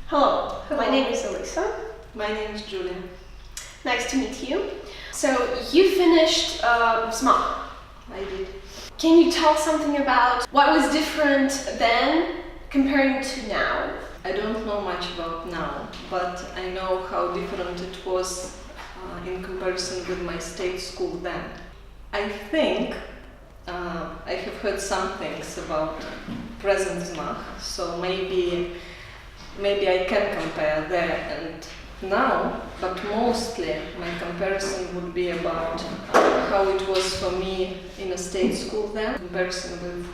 Hello, my name is Alisa. My name is Julia. Nice to meet you. So you finished Взмах. I did. Can you tell something about what was different then comparing to now? I don't know much about now, but I know how different it was in comparison with my state school then. I think I have heard some things about present Взмах, so maybe I can compare there and now, but mostly my comparison would be about how it was for me in a state school then, in comparison with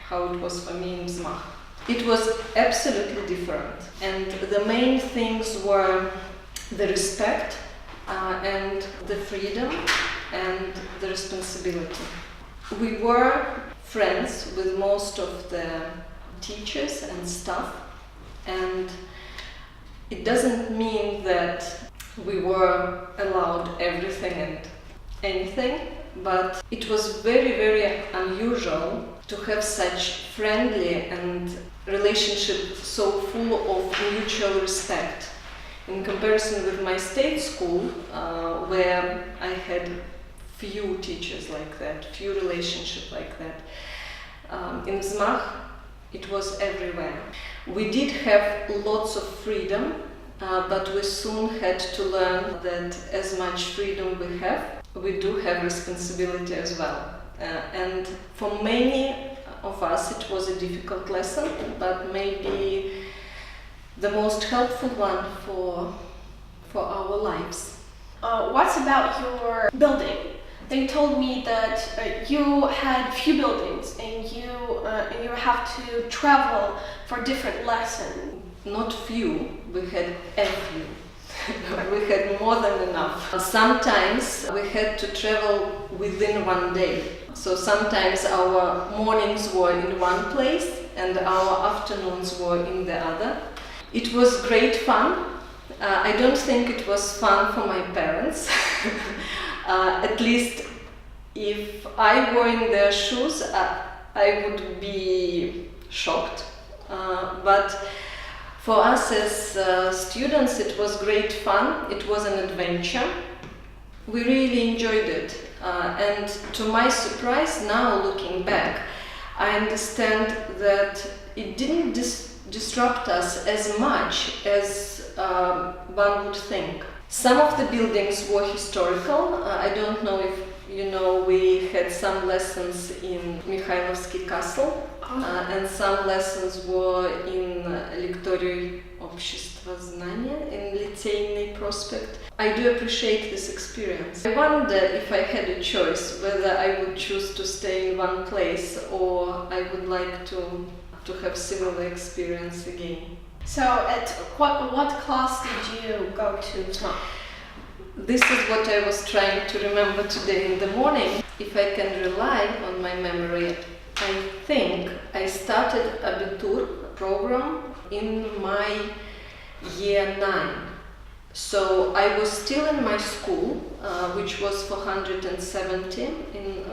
how it was for me in Взмах. It was absolutely different, and the main things were the respect and the freedom and the responsibility. We were friends with most of the teachers and staff, and it doesn't mean that we were allowed everything and anything, but it was very, very unusual to have such friendly and relationship so full of mutual respect. In comparison with my state school, where I had few teachers like that, few relationships like that. In Взмах, it was everywhere. We did have lots of freedom, but we soon had to learn that as much freedom we have, we do have responsibility as well. And for many of us it was a difficult lesson, but maybe the most helpful one for our lives. What's about your building? They told me that you had few buildings and you have to travel for different lessons. Not few, we had a few. We had more than enough. Sometimes we had to travel within one day. So sometimes our mornings were in one place and our afternoons were in the other. It was great fun. I don't think it was fun for my parents. At least if I were in their shoes, I would be shocked. But for us as students, it was great fun. It was an adventure. We really enjoyed it. And to my surprise, now looking back, I understand that it didn't disrupt us as much as one would think. Some of the buildings were historical. I don't know if you know, we had some lessons in Mikhailovsky Castle, and some lessons were in Лекторий Общества Знания in Liteyny Prospect. I do appreciate this experience. I wonder if I had a choice whether I would choose to stay in one place or I would like to have similar experience again. So at what class did you go to Взмах? This is what I was trying to remember today in the morning. If I can rely on my memory, I think I started Abitur program in my year 9. So I was still in my school, which was 470 in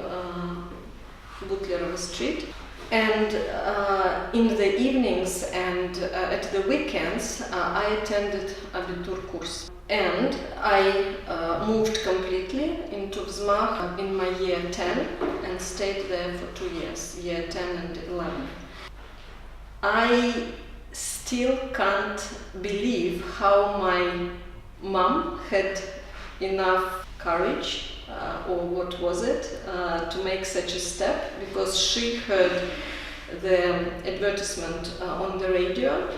Butlerova Street. And in the evenings and at the weekends, I attended Abitur course. And I moved completely into Взмах in my year 10 and stayed there for 2 years, year 10 and 11. I still can't believe how my mom had enough courage, or what was it, to make such a step, because she heard the advertisement on the radio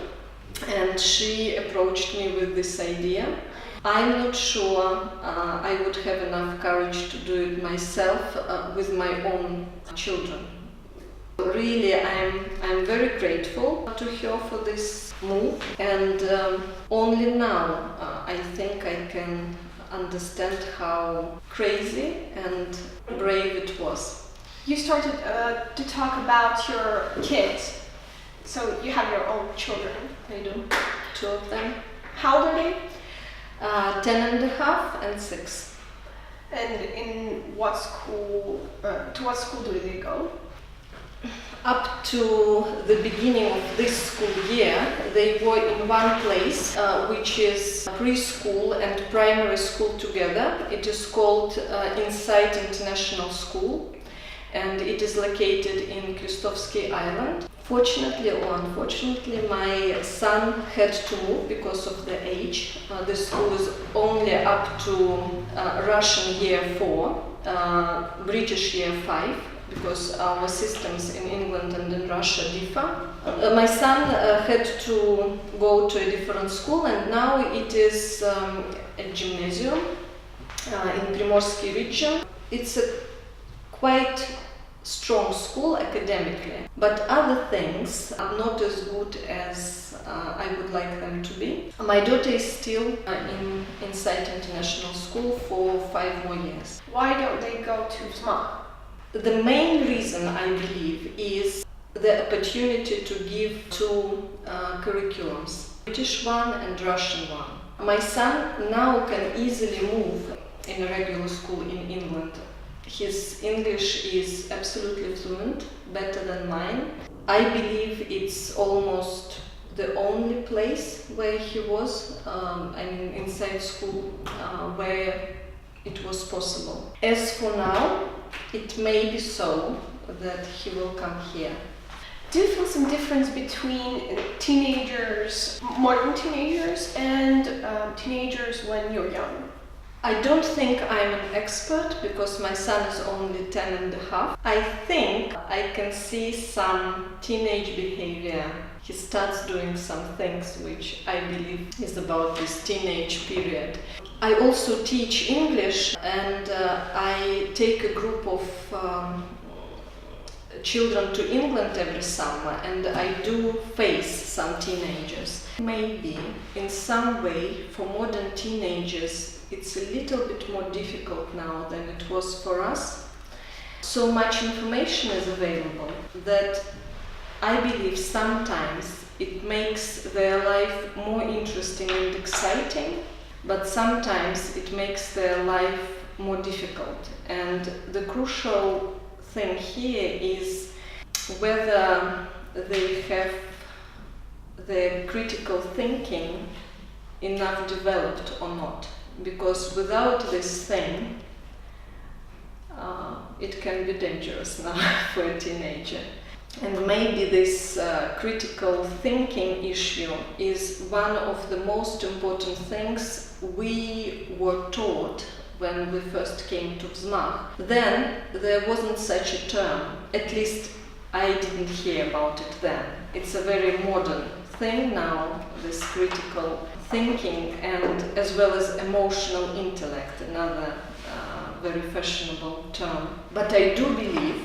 and she approached me with this idea. I'm not sure I would have enough courage to do it myself with my own children. Really, I'm very grateful to her for this move, and only now I think I can understand how crazy and brave it was. You started to talk about your kids. So you have your own children. I do. 2 of them. How old are they? 10 and a half and 6. And in what school, to what school do they go? Up to the beginning of this school year, they were in one place, which is preschool and primary school together. It is called Inside International School, and it is located in Krestovsky Island. Fortunately or unfortunately, my son had to move because of the age. The school is only up to Russian year 4, British year 5, because our systems in England and in Russia differ. My son had to go to a different school, and now it is a gymnasium in Primorsky region. It's a quite strong school academically, but other things are not as good as I would like them to be. My daughter is still in Inside International School for 5 more years. Why don't they go to Взмах? The main reason, I believe, is the opportunity to give 2 curriculums, British one and Russian one. My son now can easily move in a regular school in England. His English is absolutely fluent, better than mine. I believe it's almost the only place where he was, inside school, where it was possible. As for now, it may be so that he will come here. Do you feel some difference between teenagers, modern teenagers, and teenagers when you're young? I don't think I'm an expert because my son is only 10 and a half. I think I can see some teenage behavior. He starts doing some things which I believe is about this teenage period. I also teach English, and I take a group of children to England every summer, and I do face some teenagers. Maybe in some way for modern teenagers it's a little bit more difficult now than it was for us. So much information is available that I believe sometimes it makes their life more interesting and exciting, but sometimes it makes their life more difficult. And the crucial thing here is whether they have their critical thinking enough developed or not. Because without this thing, it can be dangerous now for a teenager. And maybe this critical thinking issue is one of the most important things we were taught when we first came to Взмах. Then there wasn't such a term, at least I didn't hear about it then. It's a very modern thing now, this critical thinking, and as well as emotional intellect, another very fashionable term. But I do believe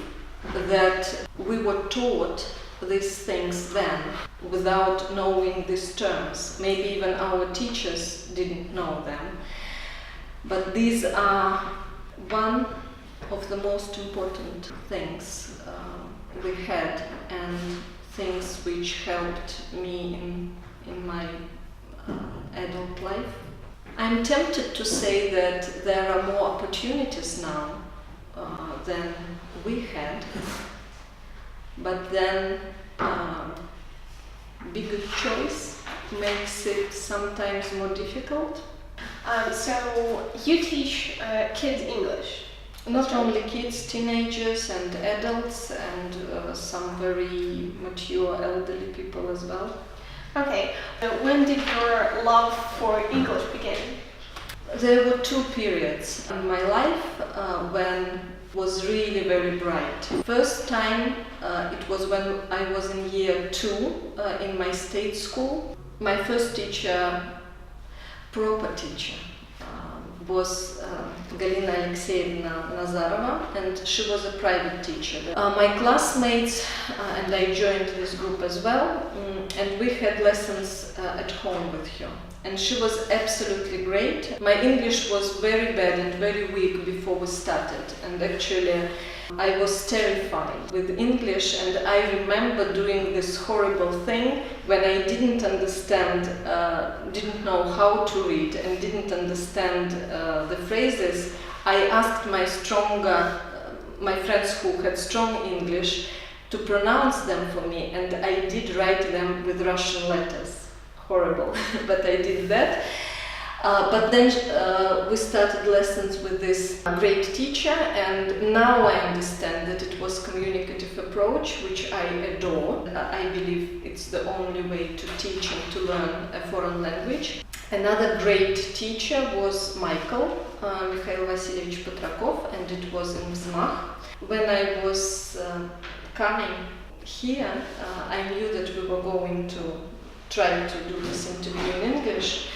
that we were taught these things then without knowing these terms. Maybe even our teachers didn't know them. But these are one of the most important things we had, and things which helped me in my adult life. I'm tempted to say that there are more opportunities now than we had, but then bigger choice makes it sometimes more difficult. So you teach kids English? Not only kids, teenagers and adults, and some very mature elderly people as well. Okay, when did your love for English begin? There were 2 periods in my life when it was really very bright. First time it was when I was in year 2 in my state school. My first teacher, proper teacher, was Galina Alexeyevna Nazarova, and she was a private teacher. My classmates and I joined this group as well, and we had lessons at home with her. and she was absolutely great. My English was very bad and very weak before we started, and actually I was terrified with English, and I remember doing this horrible thing when I didn't understand, didn't know how to read and didn't understand the phrases. I asked my friends who had strong English to pronounce them for me, and I did write them with Russian letters. Horrible, but I did that. But then we started lessons with this great teacher, and now I understand that it was communicative approach, which I adore. I believe it's the only way to teach and to learn a foreign language. Another great teacher was Mikhail Vasilyevich Petrakov, and it was in Взмах. When I was coming here, I knew that we were going to try to do this interview in English.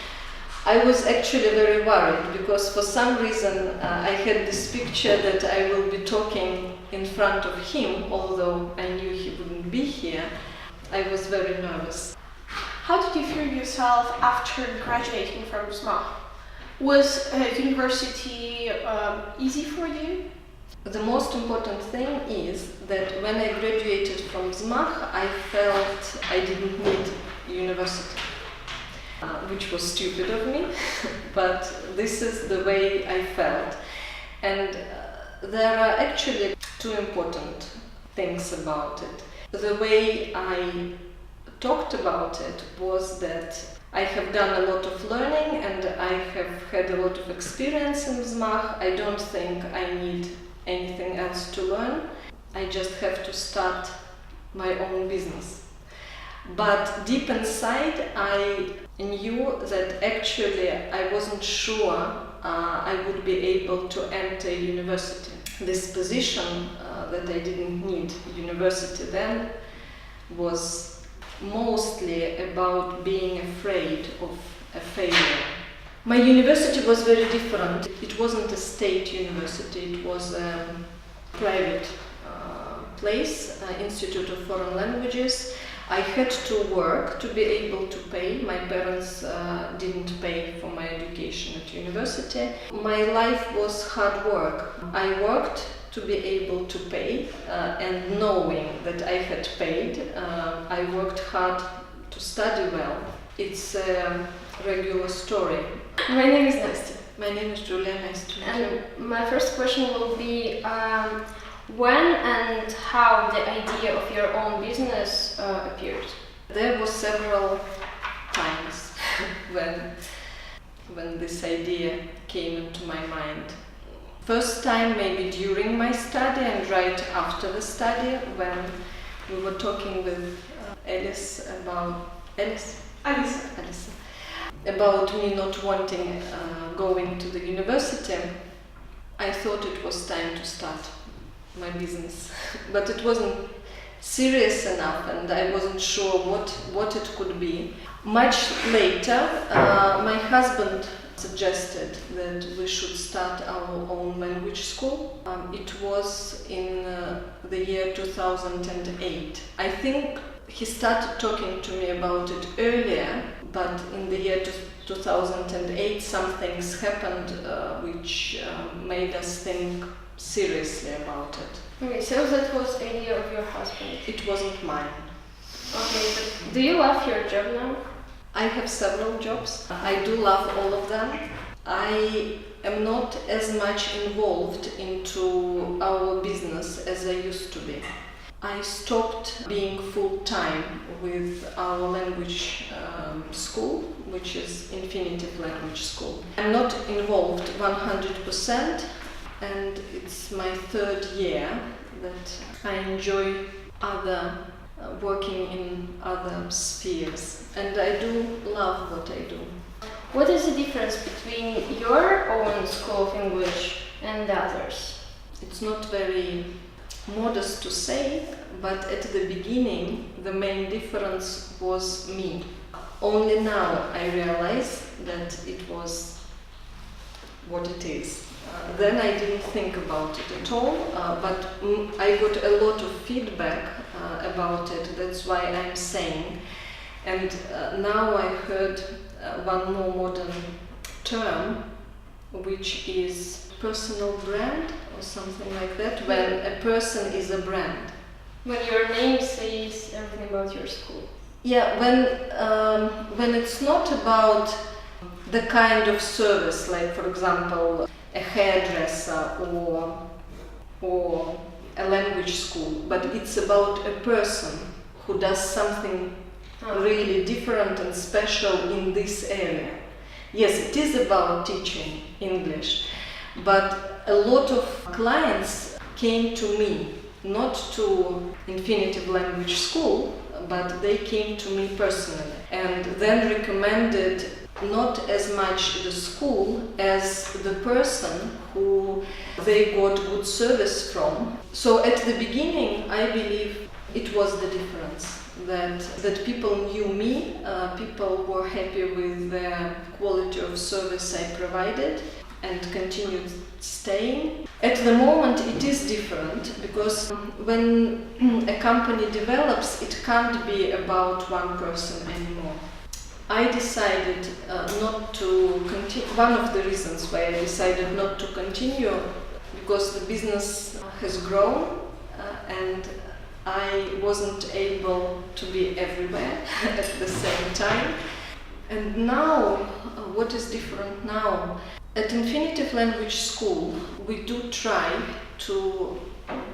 I was actually very worried because for some reason I had this picture that I will be talking in front of him, although I knew he wouldn't be here. I was very nervous. How did you feel yourself after graduating from Взмах? Was university easy for you? The most important thing is that when I graduated from Взмах, I felt I didn't need university. Which was stupid of me, but this is the way I felt. And there are actually two important things about it. The way I talked about it was that I have done a lot of learning and I have had a lot of experience in Взмах. I don't think I need anything else to learn. I just have to start my own business. But deep inside, I knew that actually I wasn't sure I would be able to enter university. This position that I didn't need university then was mostly about being afraid of a failure. My university was very different. It wasn't a state university, it was a private place, Institute of Foreign Languages. I had to work to be able to pay. My parents didn't pay for my education at university. My life was hard work. I worked to be able to pay, and knowing that I had paid, I worked hard to study well. It's a regular story. My name is Nastya. My name is Julia, nice to meet you. And my first question will be, when and how the idea of your own business appeared? There were several times when this idea came into my mind. First time maybe during my study and right after the study, when we were talking with Alisa about me not wanting going to the university. I thought it was time to start my business, but it wasn't serious enough and I wasn't sure what it could be. Much later, my husband suggested that we should start our own language school. It was in the year 2008. I think he started talking to me about it earlier, but in the year 2008 some things happened which made us think seriously about it. Okay, so that was the idea of your husband. It wasn't mine. Okay, but do you love your job now? I have several jobs. I do love all of them. I am not as much involved into our business as I used to be. I stopped being full-time with our language school, which is infinitive language school. I'm not involved 100%, and it's my third year that I enjoy working in other spheres, and I do love what I do. What is the difference between your own school of English and the others? It's not very modest to say, but at the beginning the main difference was me. Only now I realize that it was what it is. Then I didn't think about it at all, but I got a lot of feedback about it, that's why I'm saying. And now I heard one more modern term, which is personal brand or something like that, when a person is a brand. When your name says everything about your school. Yeah, when it's not about the kind of service, like for example a hairdresser or a language school, but it's about a person who does something really different and special in this area. Yes, it is about teaching English, but a lot of clients came to me, not to Infinitive Language School, but they came to me personally and then recommended not as much the school as the person who they got good service from. So at the beginning, I believe it was the difference, that people knew me, people were happy with the quality of service I provided and continued staying. At the moment it is different, because when a company develops, it can't be about one person anymore. I decided not to continue. One of the reasons why I decided not to continue, because the business has grown and I wasn't able to be everywhere at the same time. And now, what is different now? At Infinitive Language School, we do try to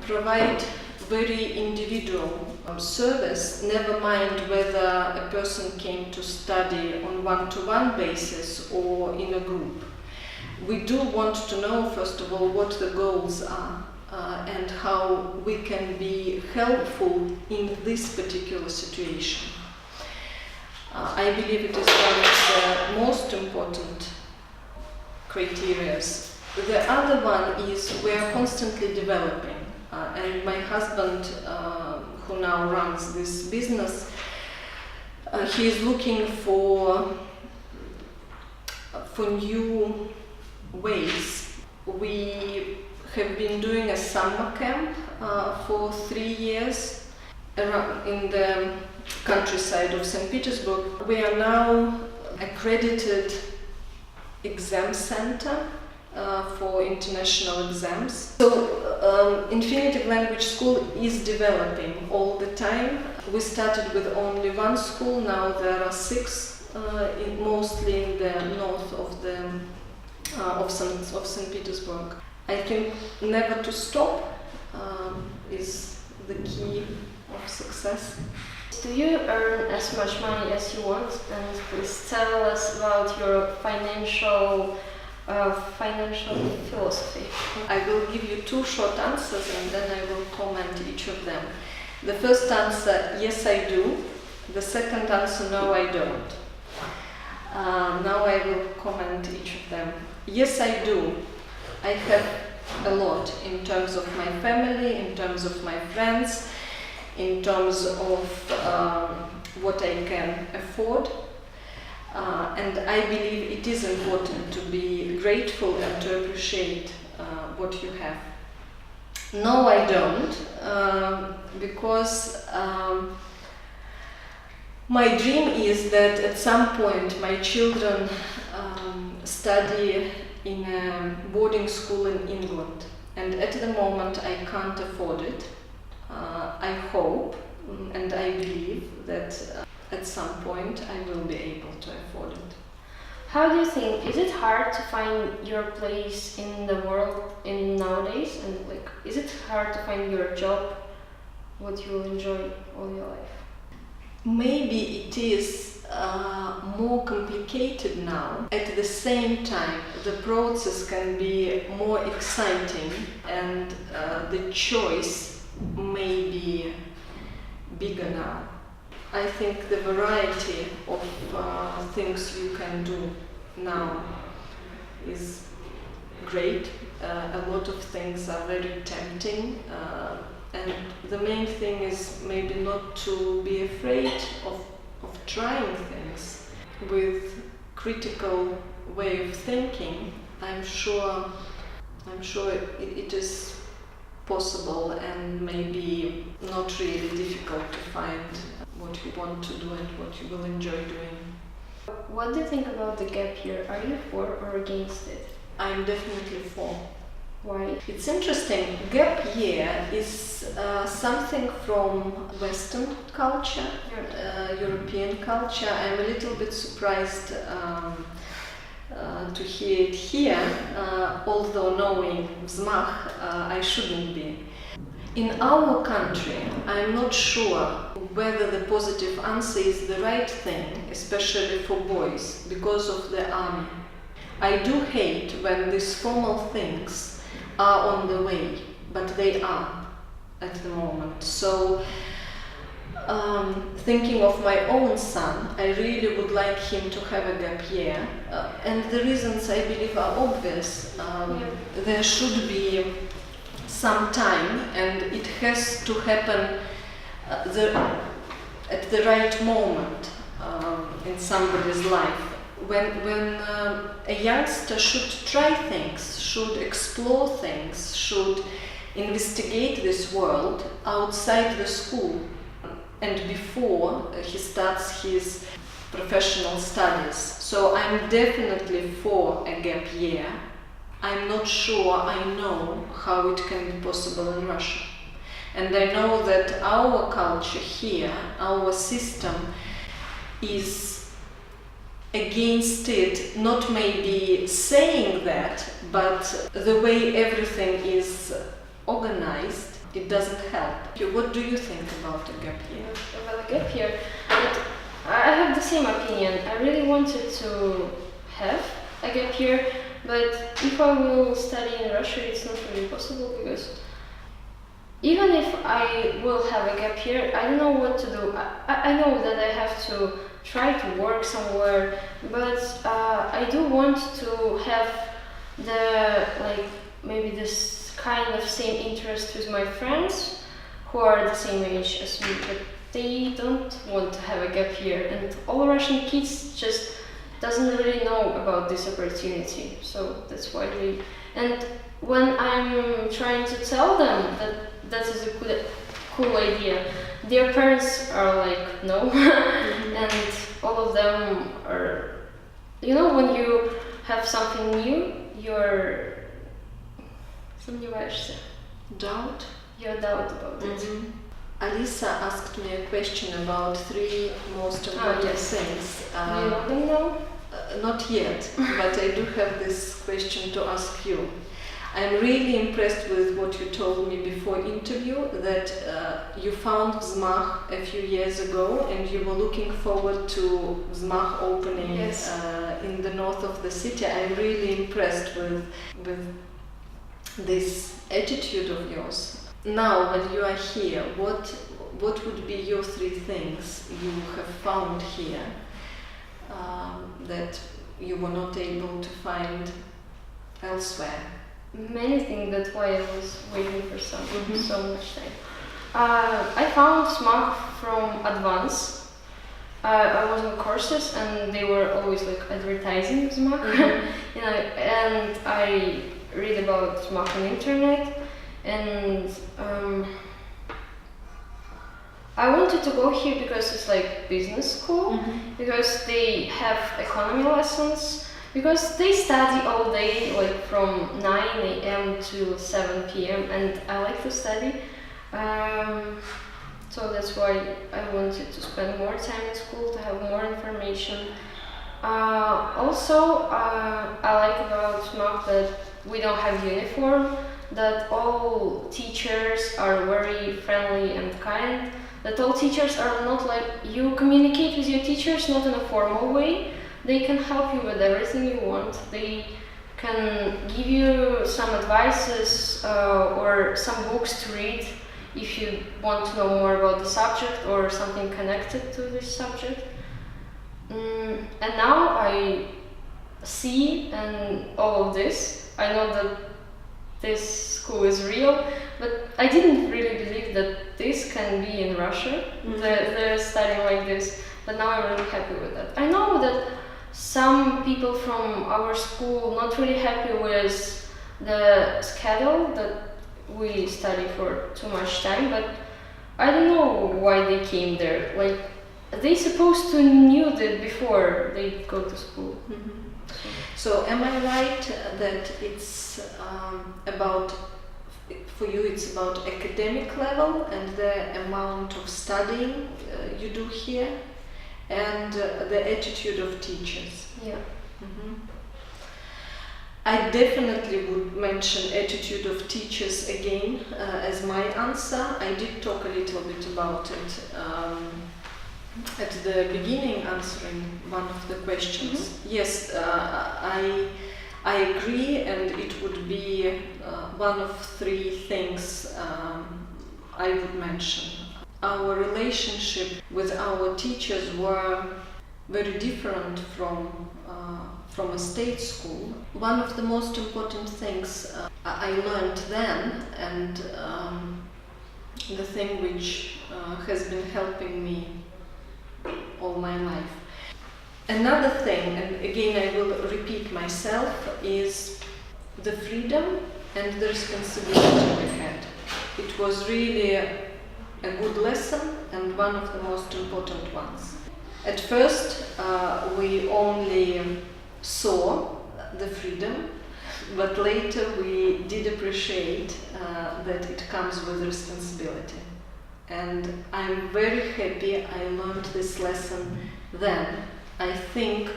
provide very individual service, never mind whether a person came to study on one-to-one basis or in a group. We do want to know, first of all, what the goals are and how we can be helpful in this particular situation. I believe it is one of the most important criteria. The other one is we are constantly developing, and my husband, who now runs this business, he is looking for new ways. We have been doing a summer camp for 3 years around in the countryside of St. Petersburg. We are now accredited exam center for international exams. So Infinitive Language School is developing all the time. We started with only one school, now there are 6, mostly in the north of St. Petersburg. I think never to stop is the key of success. Do you earn as much money as you want? And please tell us about your financial philosophy. I will give you 2 short answers and then I will comment each of them. The first answer, yes I do. The second answer, no I don't. Now I will comment each of them. Yes I do. I have a lot in terms of my family, in terms of my friends, in terms of what I can afford. And I believe it is important to be grateful and to appreciate what you have. No, I don't, because my dream is that at some point my children study in a boarding school in England, and at the moment I can't afford it. I hope and I believe that at some point I will be able to afford it. How do you think, is it hard to find your place in the world in nowadays? And is it hard to find your job, what you will enjoy all your life? Maybe it is more complicated now. At the same time, the process can be more exciting and the choice may be bigger now. I think the variety of things you can do now is great. A lot of things are very tempting, and the main thing is maybe not to be afraid of trying things with critical way of thinking. I'm sure it is possible and maybe not really difficult to find what you want to do and what you will enjoy doing. What do you think about the gap year? Are you for or against it? I'm definitely for. Why? It's interesting. Gap year is something from Western culture, European culture. I'm a little bit surprised to hear it here, although knowing Взмах, I shouldn't be. In our country, I'm not sure whether the positive answer is the right thing, especially for boys, because of the army. I do hate when these formal things are on the way, but they are at the moment. So, thinking of my own son, I really would like him to have a gap year, and the reasons I believe are obvious. There should be some time, and it has to happen at the right moment in somebody's life. When a youngster should try things, should explore things, should investigate this world outside the school and before he starts his professional studies. So I'm definitely for a gap year. I'm not sure I know how it can be possible in Russia. And I know that our culture here, our system, is against it, not maybe saying that, but the way everything is organized, it doesn't help. What do you think about a gap year? About a gap year, I have the same opinion. I really wanted to have a gap year, but if I will study in Russia, it's not really possible, because even if I will have a gap year, I don't know what to do. I know that I have to try to work somewhere, but I do want to have maybe this kind of same interest with my friends who are the same age as me, but they don't want to have a gap year, and all Russian kids just doesn't really know about this opportunity, so that's why and when I'm trying to tell them that is a cool idea, their parents are like, no. And all of them are, when you have something new, you're сомневаешься. Doubt? You doubt about it. Alisa asked me a question about 3 most important things. Do you know them now? Not yet, but I do have this question to ask you. I'm really impressed with what you told me before interview, that you found Взмах a few years ago and you were looking forward to Взмах opening in the north of the city. I'm really impressed with this attitude of yours. Now, when you are here, what would be your 3 things you have found here that you were not able to find elsewhere? Many things, that's why I was waiting for so much time. I found Взмах from advance. I was on courses and they were always like advertising Взмах. And I read about Взмах on internet, and I wanted to go here because it's like business school, because they have economy lessons, because they study all day, like from 9 a.m. to 7 p.m. and I like to study. So that's why I wanted to spend more time in school, to have more information. Also, I like about Взмах that we don't have uniform, that all teachers are very friendly and kind, that all teachers are not like, you communicate with your teachers not in a formal way. They can help you with everything you want. They can give you some advices or some books to read if you want to know more about the subject or something connected to this subject. And now I see and all of this, I know that this school is real, but I didn't really believe that this can be in Russia, the studying like this, but now I'm really happy with that. I know that some people from our school not really happy with the schedule, that we study for too much time, but I don't know why they came there. Like, They supposed to knew that before they go to school. Mm-hmm. So am I right that it's about, for you it's about academic level and the amount of studying you do here and the attitude of teachers? Yeah. Mm-hmm. I definitely would mention attitude of teachers again as my answer. I did talk a little bit about it at the beginning, answering one of the questions. Mm-hmm. Yes, I agree, and it would be one of three things I would mention. Our relationship with our teachers were very different from a state school. One of the most important things I learned then, and the thing which has been helping me all my life. Another thing, and again I will repeat myself, is the freedom and the responsibility we had. It was really a good lesson and one of the most important ones. At first we only saw the freedom, but later we did appreciate that it comes with responsibility. And I'm very happy I learned this lesson then. I think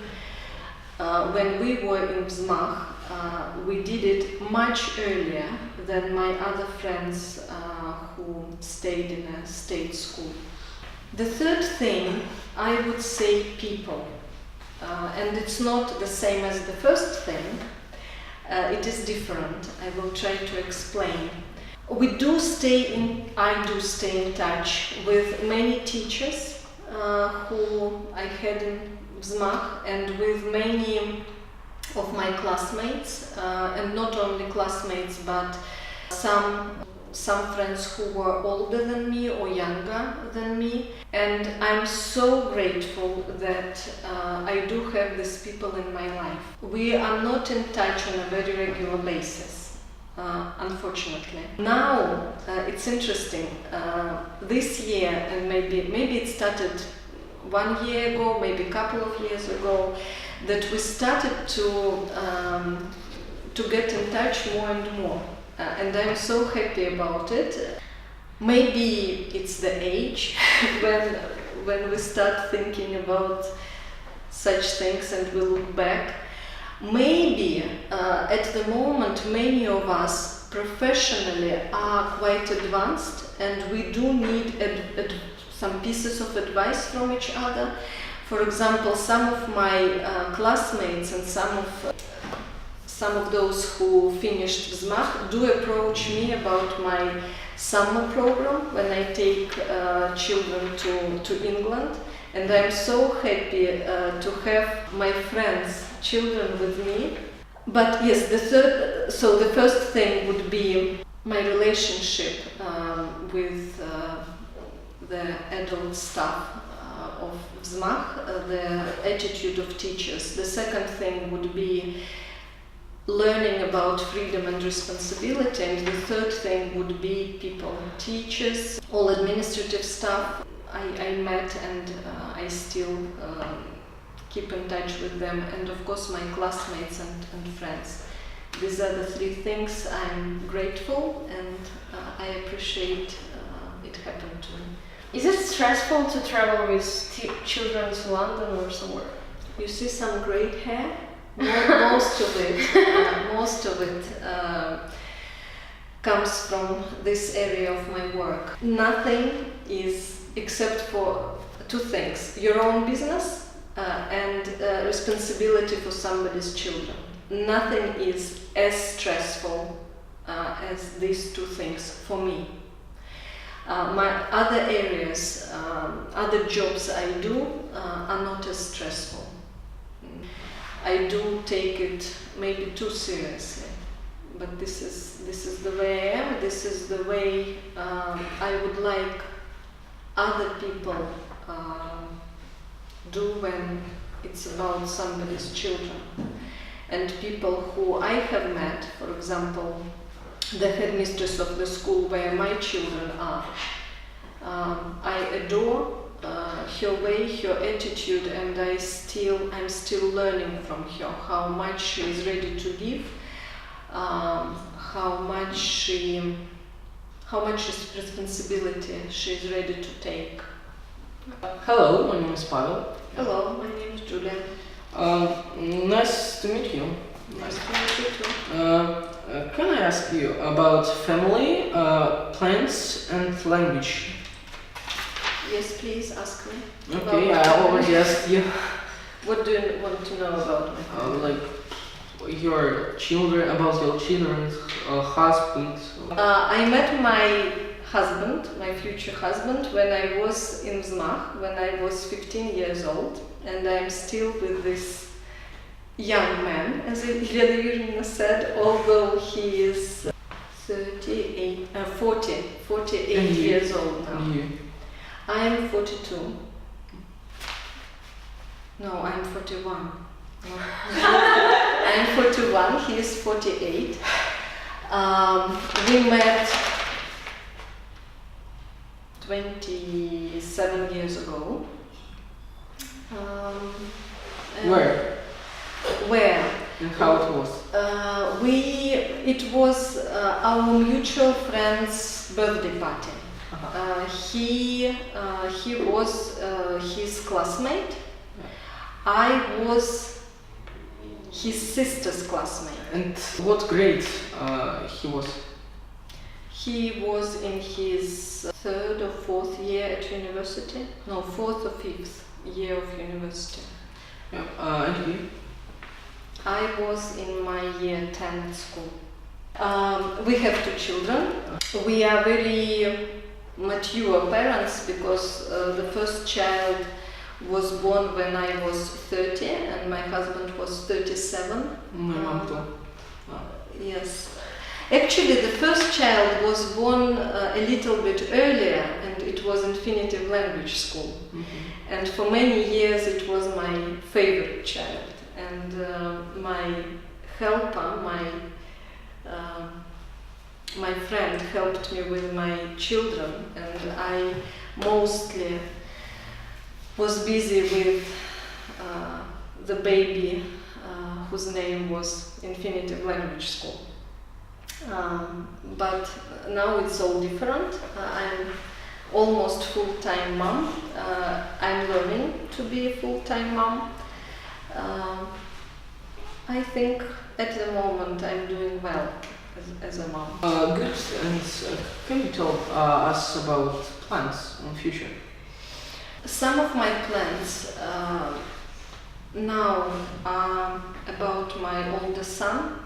when we were in Взмах, we did it much earlier than my other friends who stayed in a state school. The third thing, I would say people. And it's not the same as the first thing, it is different. I will try to explain. I do stay in touch with many teachers who I had in Взмах and with many of my classmates, and not only classmates but some friends who were older than me or younger than me, and I'm so grateful that I do have these people in my life. We are not in touch on a very regular basis, unfortunately. Now it's interesting, this year, and maybe it started 1 year ago, maybe a couple of years ago, that we started to get in touch more and more. And I'm so happy about it. Maybe it's the age when we start thinking about such things and we look back. Maybe at the moment many of us professionally are quite advanced and we do need some pieces of advice from each other. For example, some of my classmates and some of those who finished Взмах do approach me about my summer program when I take children to England, and I'm so happy to have my friends' children with me. But yes, the first thing would be my relationship with the adult staff of Взмах, the attitude of teachers. The second thing would be learning about freedom and responsibility, and the third thing would be people, teachers, all administrative staff I met, and I still keep in touch with them, and of course my classmates and friends. These are the three things I'm grateful and I appreciate it happened to me. Is it stressful to travel with children to London or somewhere? You see some grey hair? Most of it comes from this area of my work. Nothing is, except for two things: your own business and responsibility for somebody's children. Nothing is as stressful as these two things for me. My other areas, other jobs I do are not as stressful. I do take it maybe too seriously, but this is the way I am. This is the way I would like other people do when it's about somebody's children. And people who I have met, for example, the headmistress of the school where my children are, I adore her way, her attitude, and I'm still learning from her how much she is ready to give, how much responsibility she is ready to take. Hello, my name is Pavel. Hello, my name is Julia. Nice to meet you. Nice to meet you too. Can I ask you about family, plants, and language? Yes, please ask me. Okay, I already asked you. What do you want to know about me? Like your children, about your children's husband. I met my husband, my future husband, when I was in Взмах, when I was 15 years old, and I'm still with this young man, as Юлия Генькина said, although he is 48 years old now. And you? I am 42. No, I'm 41. No. I'm 41, he is 48. We met 27 years ago. Where? Where? And how it was? It was our mutual friend's birthday party. He was his classmate. I was his sister's classmate. And what grade he was? He was in his 3rd or 4th year at university. No, 4th or 5th year of university. And you? I was in my year 10 at school. We have 2 children. We are very mature parents because the first child was born when I was 30 and my husband was 37. My mom too. Yes. Actually, the first child was born a little bit earlier, and it was infinitive language school. Mm-hmm. And for many years it was my favorite child. And my helper, my friend helped me with my children, and I mostly was busy with the baby whose name was infinitive language school. But now it's all different. I'm almost full-time mom. I'm learning to be a full-time mom. I think at the moment I'm doing well as a mom. Good. And can you tell us about plans in future? Some of my plans now are about my older son.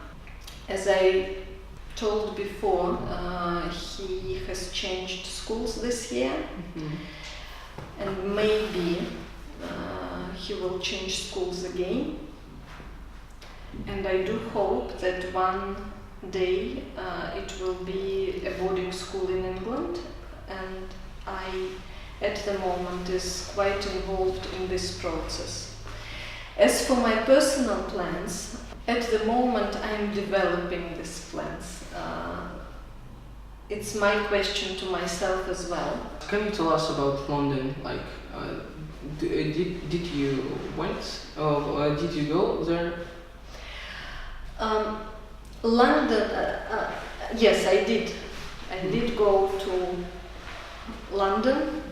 As I told before, he has changed schools this year, and maybe he will change schools again. And I do hope that one day it will be a boarding school in England, and I at the moment is quite involved in this process. As for my personal plans, at the moment I'm developing these plans. It's my question to myself as well. Can you tell us about London? Like, did you went? Or did you go there? London. Yes, I did. I did go to London.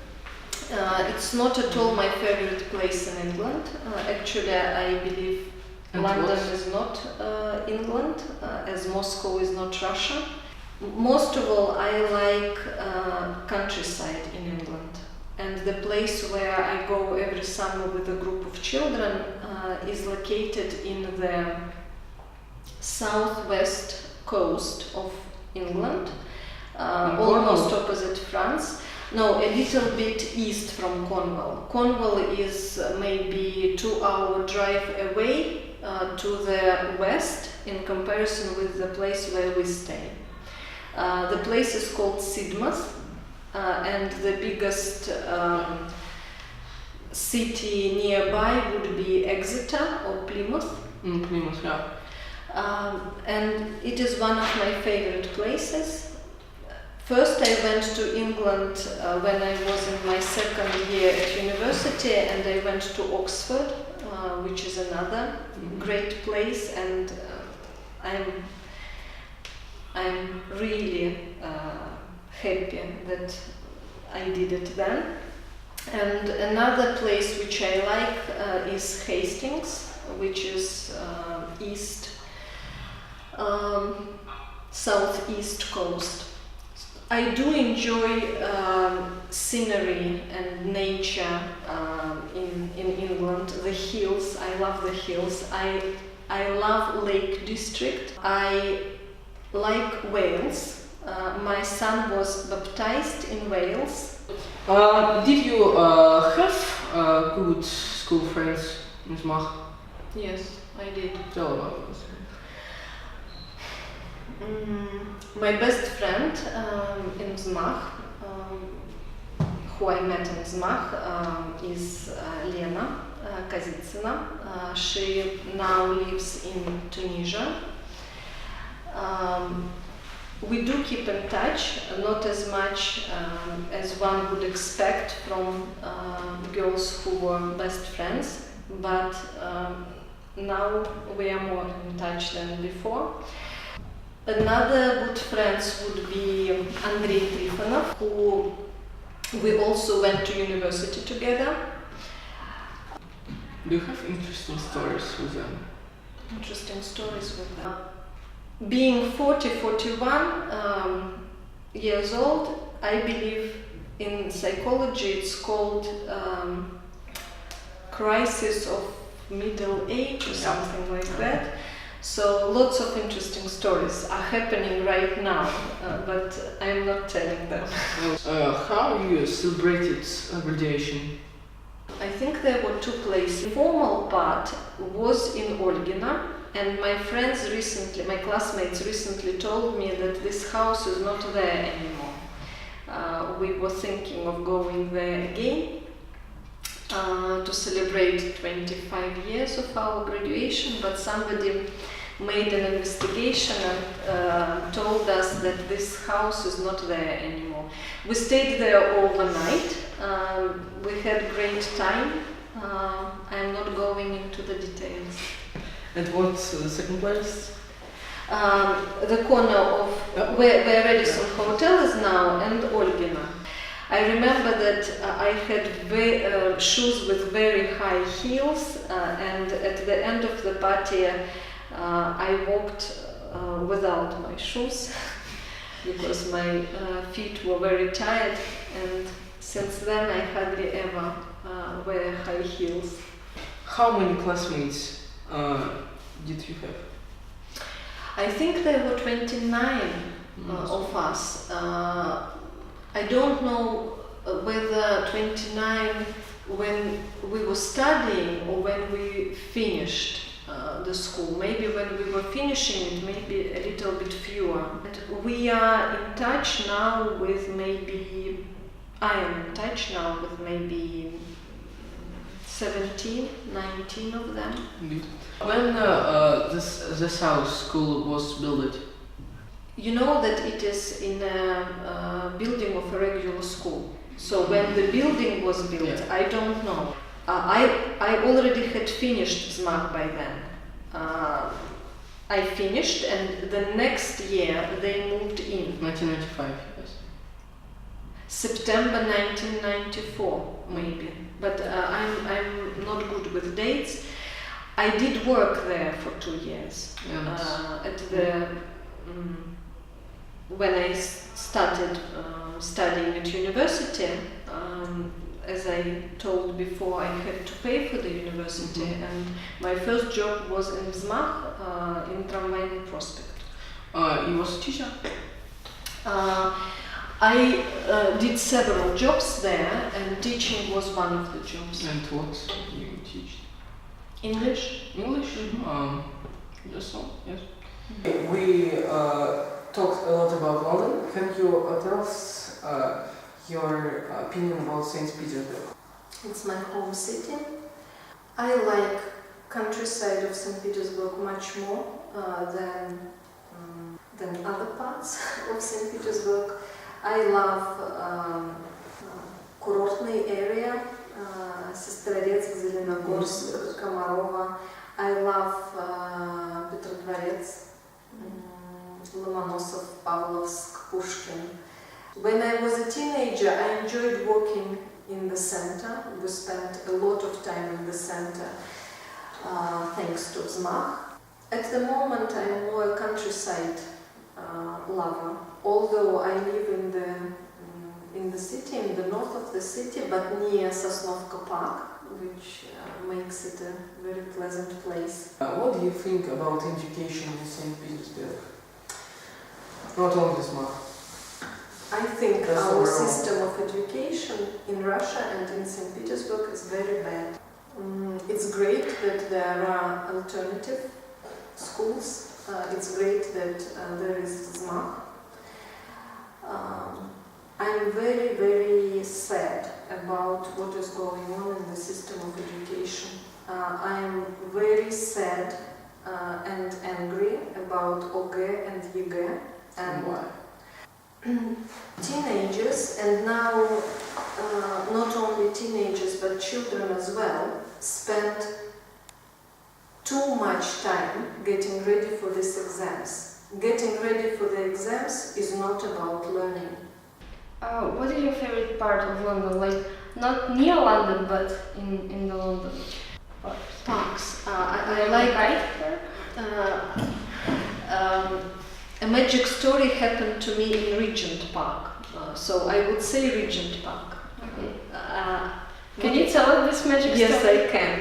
It's not at all my favorite place in England. Actually, I believe London is not England, as Moscow is not Russia. Most of all, I like countryside in England. And the place where I go every summer with a group of children is located in the southwest coast of England, almost opposite France. No, a little bit east from Cornwall. Cornwall is maybe 2-hour drive away to the west in comparison with the place where we stay. The place is called Sidmouth, and the biggest city nearby would be Exeter or Plymouth. Plymouth, yeah. And it is one of my favorite places. First, I went to England when I was in my second year at university, and I went to Oxford, which is another great place, and I'm really happy that I did it then. And another place which I like is Hastings, which is southeast coast. I do enjoy scenery and nature in England, the hills. I love the hills. I love Lake District. I like Wales. My son was baptized in Wales. Did you have good school friends in Взмах? Yes, I did. Tell about this. My best friend in Взмах, who I met in Взмах, is Lena Kazitsina. She now lives in Tunisia. We do keep in touch, not as much as one would expect from girls who were best friends, but now we are more in touch than before. Another good friends would be Andrei Trifonov, who we also went to university together. Do you have interesting stories with them? Interesting stories with them. Being 41 years old, I believe in psychology it's called crisis of middle age or something like that. So lots of interesting stories are happening right now, but I'm not telling them. How you celebrated graduation? I think there were two places. The formal part was in Olgina, and my classmates recently told me that this house is not there anymore. We were thinking of going there again to celebrate 25 years of our graduation, but somebody made an investigation and told us that this house is not there anymore. We stayed there overnight. We had great time. I'm not going into the details. And what's the second place? The corner of where Radisson Hotel is now and Olgina. I remember that I had shoes with very high heels, and at the end of the party I walked without my shoes because my feet were very tired, and since then I hardly ever wear high heels. How many classmates did you have? I think there were 29 of us. I don't know whether 29 when we were studying or when we finished the school. Maybe when we were finishing it, maybe a little bit fewer. And we are in touch now with I am in touch now with maybe 17, 19 of them. Indeed. When this house school was built? You know that it is in a building of a regular school. So when the building was built, I don't know. I already had finished Взмах by then. I finished, and the next year they moved in. 1995, yes. September 1994, maybe. But I'm not good with dates. I did work there for 2 years. When I started studying at university, as I told before, I had to pay for the university, and my first job was in Взмах, in Tramvayny Prospect. You was a teacher? I did several jobs there, and teaching was one of the jobs. And what you teach? English. English? Just so, yes. We talked a lot about London. Can you tell us your opinion about St. Petersburg? It's my home city. I like countryside of St. Petersburg much more than other parts of St. Petersburg. I love курортный area, Сестрорецк, Зеленогорск, Комарова. I love Петродворец, Ломоносов, Павловск, Pushkin. When I was a teenager, I enjoyed walking in the center. We spent a lot of time in the center, thanks to Взмах. At the moment, I'm more a countryside lover, although I live in the city, in the north of the city, but near Sosnovka Park, which makes it a very pleasant place. What do you think about education in St. Petersburg? Not only Взмах. I think That's our overall. system of education in Russia and in St. Petersburg is very bad. It's great that there are alternative schools. It's great that there is Взмах. I'm very, very sad about what is going on in the system of education. I am very sad and angry about ОГЭ and ЕГЭ. And why? Teenagers, and now not only teenagers but children as well, spend too much time getting ready for these exams. Getting ready for the exams is not about learning. What is your favorite part of London? Like, not near London, but in the London part. Parks. I I like Kite. a magic story happened to me in Regent Park. So I would say Regent Park. Okay. Can you tell us this magic Yes, story? I can.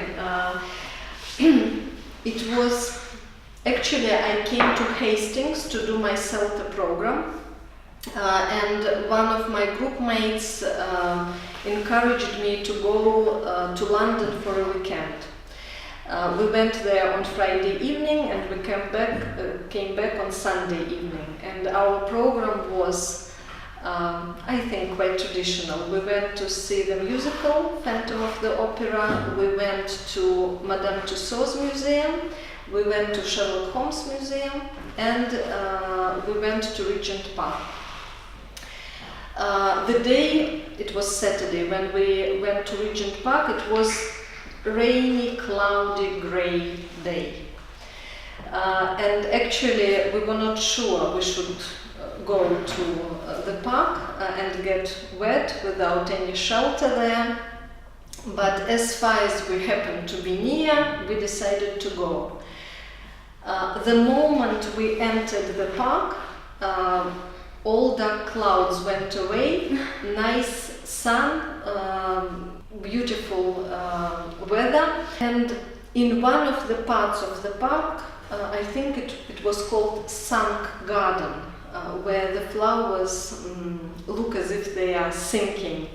It was actually I came to Hastings to do my CELTA program, and one of my group mates encouraged me to go to London for a weekend. We went there on Friday evening and we came back on Sunday evening. And our program was, I think, quite traditional. We went to see the musical Phantom of the Opera. We went to Madame Tussauds Museum. We went to Sherlock Holmes Museum, and we went to Regent Park. The day, it was Saturday, when we went to Regent Park, it was rainy, cloudy, grey day. And actually we were not sure we should go to the park and get wet without any shelter there. But as far as we happened to be near, we decided to go. The moment we entered the park, all dark clouds went away, nice sun, beautiful weather, and in one of the parts of the park, I think it was called Sunk Garden, where the flowers look as if they are sinking.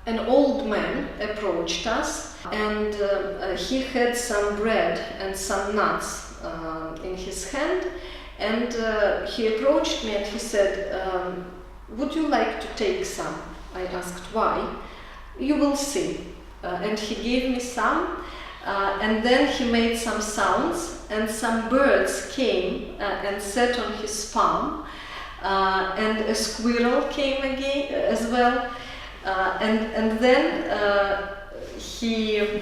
An old man approached us, and he had some bread and some nuts in his hand, and he approached me and he said, "Would you like to take some?" I asked why. "You will see." And he gave me some, and then he made some sounds, and some birds came and sat on his palm, and a squirrel came again as well, and then he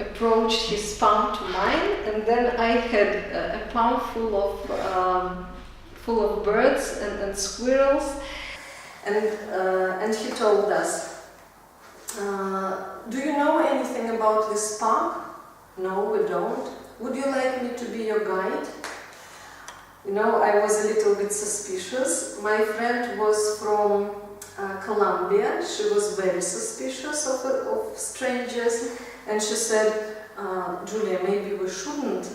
approached his palm to mine, and then I had a palm full of birds and squirrels, And he told us, "Do you know anything about this park?" "No, we don't." "Would you like me to be your guide?" You know, I was a little bit suspicious. My friend was from Colombia. She was very suspicious of strangers, and she said, "Julia, maybe we shouldn't.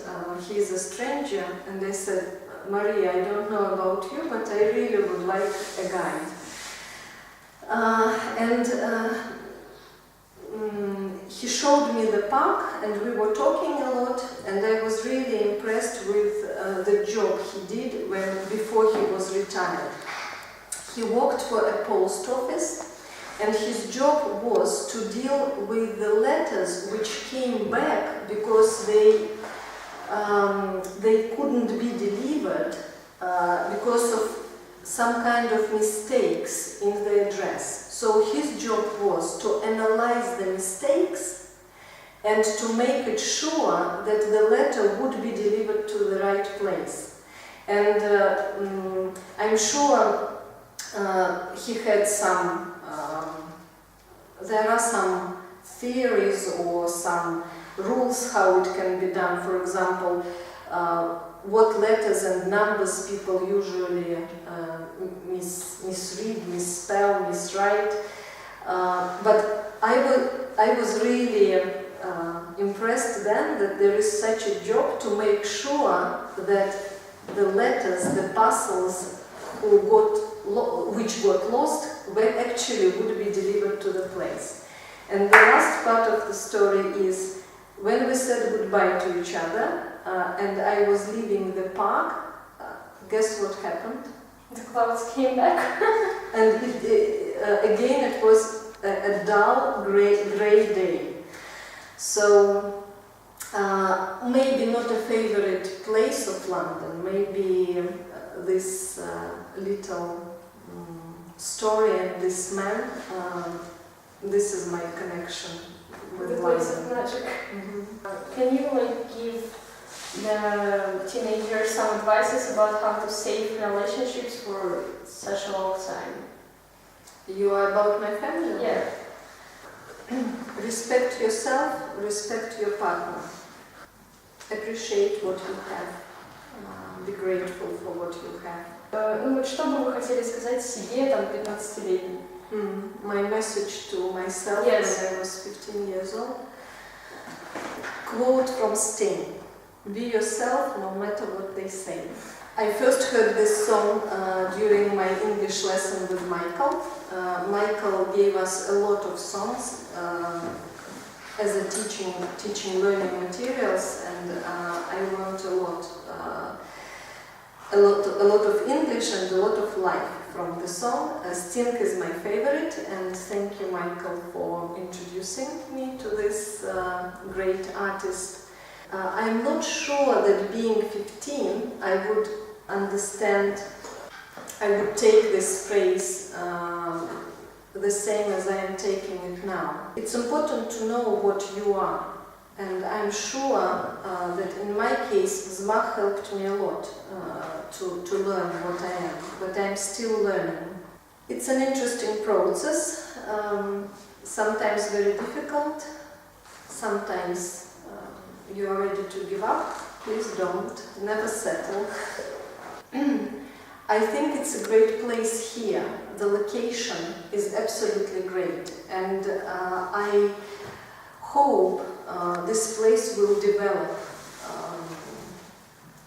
He's a stranger." And I said, "Maria, I don't know about you, but I really would like a guide." He showed me the park, and we were talking a lot, and I was really impressed with the job he did before he was retired. He worked for a post office, and his job was to deal with the letters which came back because they couldn't be delivered because of some kind of mistakes in the address. So his job was to analyze the mistakes and to make it sure that the letter would be delivered to the right place. And I'm sure he had some, there are some theories or some rules how it can be done. For example, what letters and numbers people usually misread, misspell, miswrite. But I was really impressed then that there is such a job to make sure that the letters, the parcels which got lost, actually would be delivered to the place. And the last part of the story is when we said goodbye to each other and I was leaving the park, guess what happened? The clouds came back. And again it was a dull grey day. So maybe not a favorite place of London, maybe this little story and this man, this is my connection with The London. place of magic. Mm-hmm. Can you give the teenagers some advices about how to save relationships for such a long time? You are about my family? Yeah. Respect yourself, respect your partner. Appreciate what you have. Be grateful for what you have. Ну вот что бы вы хотели сказать себе, там, 15-летней? My message to myself Yes. when I was 15 years old. Quote from Sting. Be yourself no matter what they say. I first heard this song during my English lesson with Michael. Michael gave us a lot of songs as a teaching learning materials, and I learned a lot of English and a lot of life from the song. Sting is my favorite, and thank you, Michael, for introducing me to this great artist. I'm not sure that being 15 I would understand, I would take this phrase the same as I am taking it now. It's important to know what you are, and I'm sure that in my case Взмах helped me a lot to learn what I am, but I'm still learning. It's an interesting process, sometimes very difficult, sometimes you are ready to give up. Please don't, never settle. I think it's a great place here. The location is absolutely great, and I hope this place will develop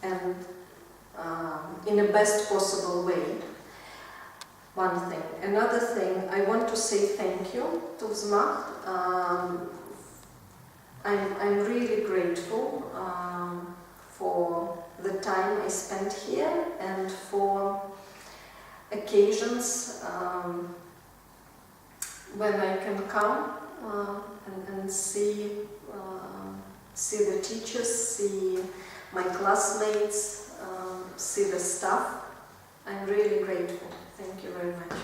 and in the best possible way. One thing. Another thing, I want to say thank you to Взмах. I'm really grateful for the time I spent here and for occasions when I can come and see the teachers, see my classmates, see the staff. I'm really grateful. Thank you very much.